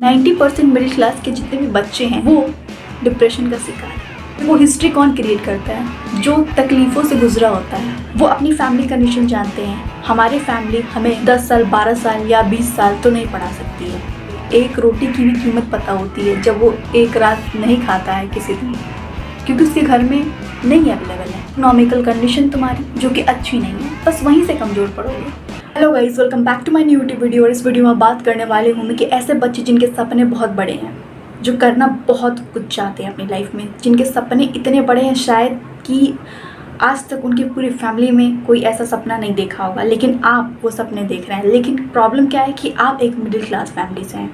90% middle class के जितने भी बच्चे हैं वो डिप्रेशन का शिकार है। वो हिस्ट्री कौन क्रिएट करता है? जो तकलीफ़ों से गुजरा होता है। वो अपनी फैमिली कंडीशन जानते हैं। हमारी फैमिली हमें 10 साल 12 साल या 20 साल तो नहीं पढ़ा सकती है। एक रोटी की भी कीमत पता होती है जब वो एक रात नहीं खाता है किसी दिन, क्योंकि उसके घर में नहीं अवेलेबल है। इकोनॉमिकल कंडीशन तुम्हारी जो कि अच्छी नहीं है, बस वहीं से कमज़ोर पड़ोगे। Hello guys, welcome back to my new YouTube video. और इस वीडियो में बात करने वाले हूँ मैं कि ऐसे बच्चे जिनके सपने बहुत बड़े हैं, जो करना बहुत कुछ चाहते हैं अपनी लाइफ में, जिनके सपने इतने बड़े हैं शायद कि आज तक उनकी पूरी फैमिली में कोई ऐसा सपना नहीं देखा होगा, लेकिन आप वो सपने देख रहे हैं। लेकिन प्रॉब्लम क्या है कि आप एक मिडिल क्लास फैमिली से हैं।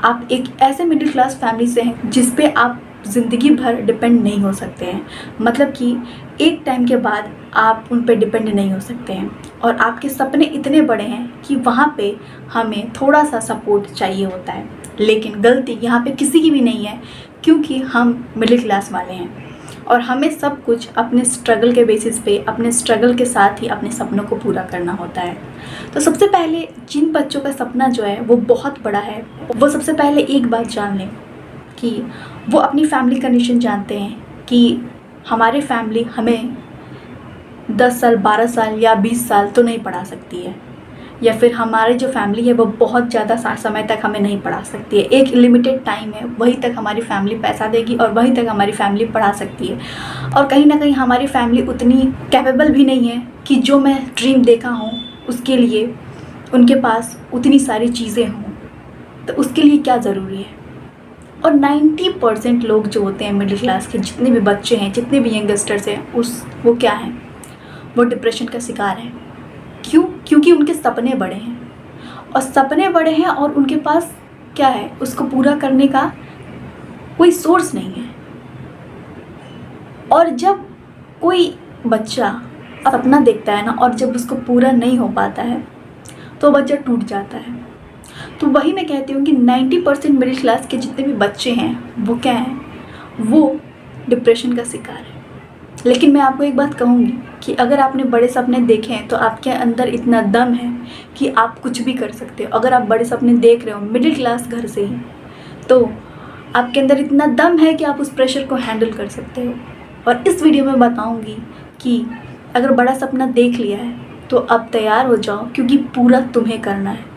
आप एक ऐसे मिडिल क्लास फैमिली से हैं जिस पे आप ज़िंदगी भर डिपेंड नहीं हो सकते हैं। मतलब कि एक टाइम के बाद आप उन पे डिपेंड नहीं हो सकते हैं, और आपके सपने इतने बड़े हैं कि वहाँ पे हमें थोड़ा सा सपोर्ट चाहिए होता है। लेकिन गलती यहाँ पे किसी की भी नहीं है, क्योंकि हम मिडिल क्लास वाले हैं और हमें सब कुछ अपने स्ट्रगल के बेसिस पे, अपने स्ट्रगल के साथ ही अपने सपनों को पूरा करना होता है। तो सबसे पहले जिन बच्चों का सपना जो है वो बहुत बड़ा है, वो सबसे पहले एक बात जान लें कि वो अपनी फैमिली कंडीशन जानते हैं कि हमारे फैमिली हमें 10 साल 12 साल या 20 साल तो नहीं पढ़ा सकती है, या फिर हमारी जो फैमिली है वो बहुत ज़्यादा समय तक हमें नहीं पढ़ा सकती है। एक लिमिटेड टाइम है, वहीं तक हमारी फैमिली पैसा देगी और वहीं तक हमारी फैमिली पढ़ा सकती है। और कहीं ना कहीं हमारी फैमिली उतनी कैपेबल भी नहीं है कि जो मैं ड्रीम देखा हूँ उसके लिए उनके पास उतनी सारी चीज़ें हों। तो उसके लिए क्या ज़रूरी है? और 90% लोग जो होते हैं मिडिल क्लास के, जितने भी बच्चे हैं, जितने भी यंगस्टर्स हैं, वो क्या हैं? वो डिप्रेशन का शिकार हैं। क्यों? क्योंकि उनके सपने बड़े हैं, और सपने बड़े हैं और उनके पास क्या है, उसको पूरा करने का कोई सोर्स नहीं है। और जब कोई बच्चा सपना देखता है ना, और जब उसको पूरा नहीं हो पाता है तो बच्चा टूट जाता है। तो वही मैं कहती हूँ कि 90% मिडिल क्लास के जितने भी बच्चे हैं वो क्या हैं? वो डिप्रेशन का शिकार है। लेकिन मैं आपको एक बात कहूँगी कि अगर आपने बड़े सपने देखे हैं तो आपके अंदर इतना दम है कि आप कुछ भी कर सकते हो। अगर आप बड़े सपने देख रहे हो मिडिल क्लास घर से ही, तो आपके अंदर इतना दम है कि आप उस प्रेशर को हैंडल कर सकते हो। और इस वीडियो में बताऊँगी कि अगर बड़ा सपना देख लिया है तो अब तैयार हो जाओ, क्योंकि पूरा तुम्हें करना है।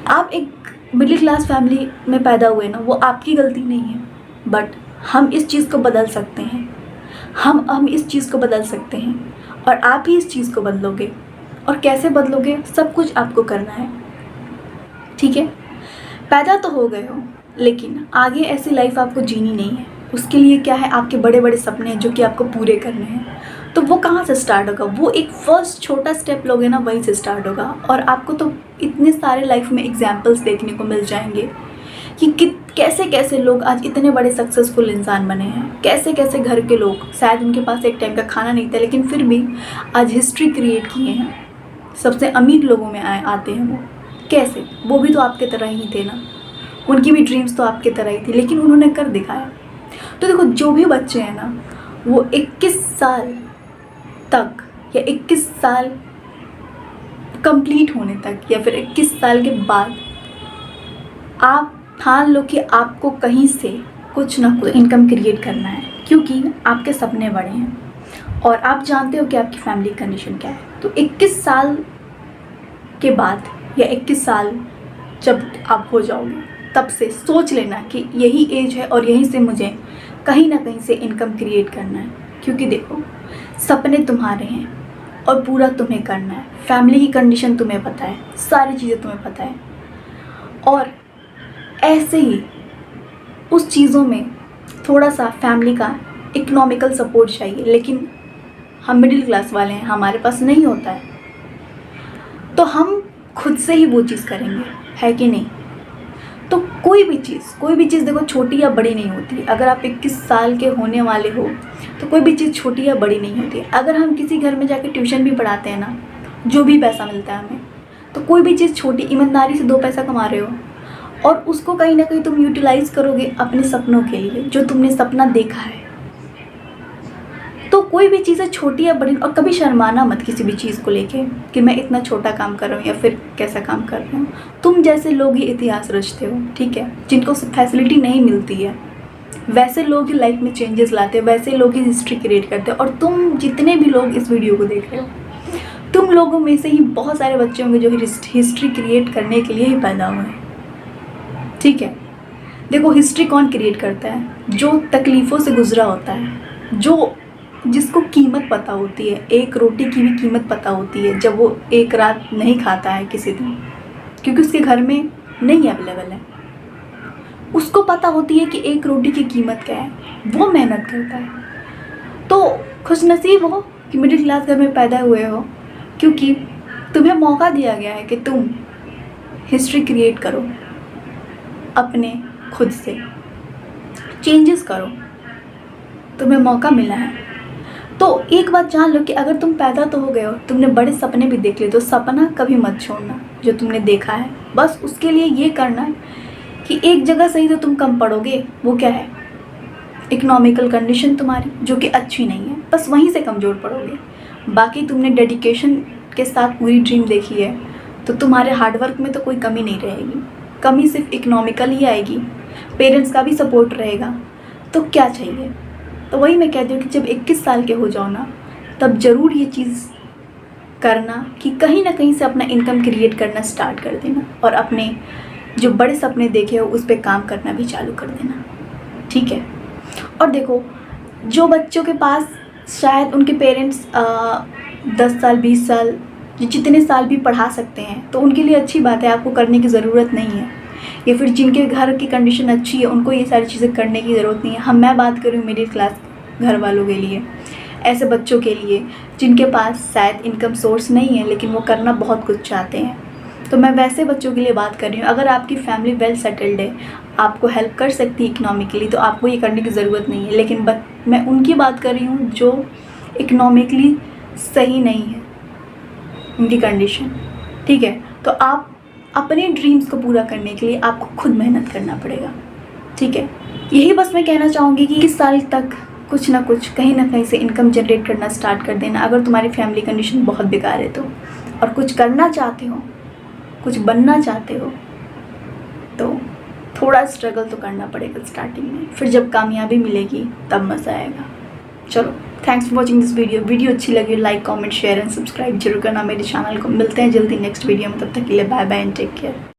आप एक मिडिल क्लास फैमिली में पैदा हुए ना, वो आपकी गलती नहीं है, बट हम इस चीज़ को बदल सकते हैं। हम इस चीज़ को बदल सकते हैं, और आप ही इस चीज़ को बदलोगे। और कैसे बदलोगे? सब कुछ आपको करना है, ठीक है? पैदा तो हो गए हो, लेकिन आगे ऐसी लाइफ आपको जीनी नहीं है। उसके लिए क्या है? आपके बड़े बड़े सपने जो कि आपको पूरे करने हैं। तो वो कहाँ से स्टार्ट होगा? वो एक फर्स्ट छोटा स्टेप लोगे ना, वहीं से स्टार्ट होगा। और आपको तो इतने सारे लाइफ में एग्जाम्पल्स देखने को मिल जाएंगे कि कैसे कैसे लोग आज इतने बड़े सक्सेसफुल इंसान बने हैं। कैसे कैसे घर के लोग, शायद उनके पास एक टाइम का खाना नहीं था, लेकिन फिर भी आज हिस्ट्री क्रिएट किए हैं। सबसे अमीर लोगों में आते हैं वो। कैसे? वो भी तो आपके तरह ही थे ना, उनकी भी ड्रीम्स तो आपके तरह ही थी, लेकिन उन्होंने कर दिखाया। तो देखो, जो भी बच्चे हैं ना, वो 21 साल तक या 21 साल कंप्लीट होने तक, या फिर 21 साल के बाद आप ठान लो कि आपको कहीं से कुछ ना कुछ इनकम क्रिएट करना है, क्योंकि आपके सपने बड़े हैं और आप जानते हो कि आपकी फैमिली कंडीशन क्या है। तो 21 साल के बाद या 21 साल जब आप हो जाओगे, तब से सोच लेना कि यही एज है और यहीं से मुझे कहीं ना कहीं से इनकम क्रिएट करना है। क्योंकि देखो, सपने तुम्हारे हैं और पूरा तुम्हें करना है। फैमिली की कंडीशन तुम्हें पता है, सारी चीज़ें तुम्हें पता है, और ऐसे ही उस चीज़ों में थोड़ा सा फैमिली का इकोनॉमिकल सपोर्ट चाहिए। लेकिन हम मिडिल क्लास वाले हैं, हमारे पास नहीं होता है, तो हम खुद से ही वो चीज़ करेंगे, है कि नहीं? तो कोई भी चीज़ देखो, छोटी या बड़ी नहीं होती। अगर आप 21 साल के होने वाले हो तो कोई भी चीज़ छोटी या बड़ी नहीं होती। अगर हम किसी घर में जाके ट्यूशन भी पढ़ाते हैं ना, जो भी पैसा मिलता है हमें, तो कोई भी चीज़ छोटी, ईमानदारी से 2 पैसा कमा रहे हो और उसको कहीं ना कहीं तुम यूटिलाइज़ करोगे अपने सपनों के लिए, जो तुमने सपना देखा है, तो कोई भी चीज़ें छोटी या बड़ी, और कभी शर्माना मत किसी भी चीज़ को लेके कि मैं इतना छोटा काम कर रहा हूँ या फिर कैसा काम कर रहा हूँ। तुम जैसे लोग ही इतिहास रचते हो, ठीक है, जिनको फैसिलिटी नहीं मिलती है, वैसे लोग ही लाइफ में चेंजेस लाते हैं, वैसे लोग ही हिस्ट्री क्रिएट करते हैं। और तुम जितने भी लोग इस वीडियो को देख रहे हो, तुम लोगों में से ही बहुत सारे बच्चे होंगे जो हिस्ट्री क्रिएट करने के लिए ही पैदा हुए हैं, ठीक है। देखो, हिस्ट्री कौन क्रिएट करता है? जो तकलीफ़ों से गुजरा होता है, जिसको कीमत पता होती है, एक रोटी की भी कीमत पता होती है जब वो एक रात नहीं खाता है किसी दिन, क्योंकि उसके घर में नहीं अवेलेबल है। उसको पता होती है कि एक रोटी की कीमत क्या है, वो मेहनत करता है। तो खुशनसीब हो कि मिडिल क्लास घर में पैदा हुए हो, क्योंकि तुम्हें मौका दिया गया है कि तुम हिस्ट्री क्रिएट करो, अपने खुद से चेंजेस करो, तुम्हें मौका मिला है। तो एक बात जान लो कि अगर तुम पैदा तो हो गए हो, तुमने बड़े सपने भी देख लिए, तो सपना कभी मत छोड़ना जो तुमने देखा है। बस उसके लिए ये करना कि एक जगह सही तो तुम कम पड़ोगे, वो क्या है? इकोनॉमिकल कंडीशन तुम्हारी जो कि अच्छी नहीं है, बस वहीं से कमज़ोर पड़ोगे। बाकी तुमने डेडिकेशन के साथ पूरी ड्रीम देखी है, तो तुम्हारे हार्डवर्क में तो कोई कमी नहीं रहेगी। कमी सिर्फ इकोनॉमिकल ही आएगी, पेरेंट्स का भी सपोर्ट रहेगा, तो क्या चाहिए। तो वही मैं कहती हूँ कि जब 21 साल के हो जाओ ना, तब ज़रूर ये चीज़ करना कि कहीं ना कहीं से अपना इनकम क्रिएट करना स्टार्ट कर देना, और अपने जो बड़े सपने देखे हो उस पर काम करना भी चालू कर देना, ठीक है। और देखो, जो बच्चों के पास शायद उनके पेरेंट्स 10 साल 20 साल जितने साल भी पढ़ा सकते हैं, तो उनके लिए अच्छी बात है, आपको करने की ज़रूरत नहीं है। या फिर जिनके घर की कंडीशन अच्छी है, उनको ये सारी चीज़ें करने की ज़रूरत नहीं है। मैं बात करूँ मिडिल क्लास घर वालों के लिए, ऐसे बच्चों के लिए जिनके पास शायद इनकम सोर्स नहीं है, लेकिन वो करना बहुत कुछ चाहते हैं, तो मैं वैसे बच्चों के लिए बात कर रही हूँ। अगर आपकी फैमिली वेल सेटल्ड है, आपको हेल्प कर सकती है इकोनॉमिकली, तो आपको ये करने की ज़रूरत नहीं है। लेकिन मैं उनकी बात कर रही हूँ जो इकोनॉमिकली सही नहीं है उनकी कंडीशन, ठीक है। तो आप अपने ड्रीम्स को पूरा करने के लिए आपको खुद मेहनत करना पड़ेगा, ठीक है। यही बस मैं कहना चाहूँगी कि इस साल तक कुछ ना कुछ कहीं ना कहीं से इनकम जनरेट करना स्टार्ट कर देना, अगर तुम्हारी फैमिली कंडीशन बहुत बेकार है तो। और कुछ करना चाहते हो, कुछ बनना चाहते हो, तो थोड़ा स्ट्रगल तो करना पड़ेगा स्टार्टिंग में, फिर जब कामयाबी मिलेगी तब मज़ा आएगा। चलो, thanks for watching this video अच्छी लगी like comment share and subscribe जरूर करना मेरे चैनल को। मिलते हैं जल्दी नेक्स्ट वीडियो में, तब तक के लिए bye bye and take care.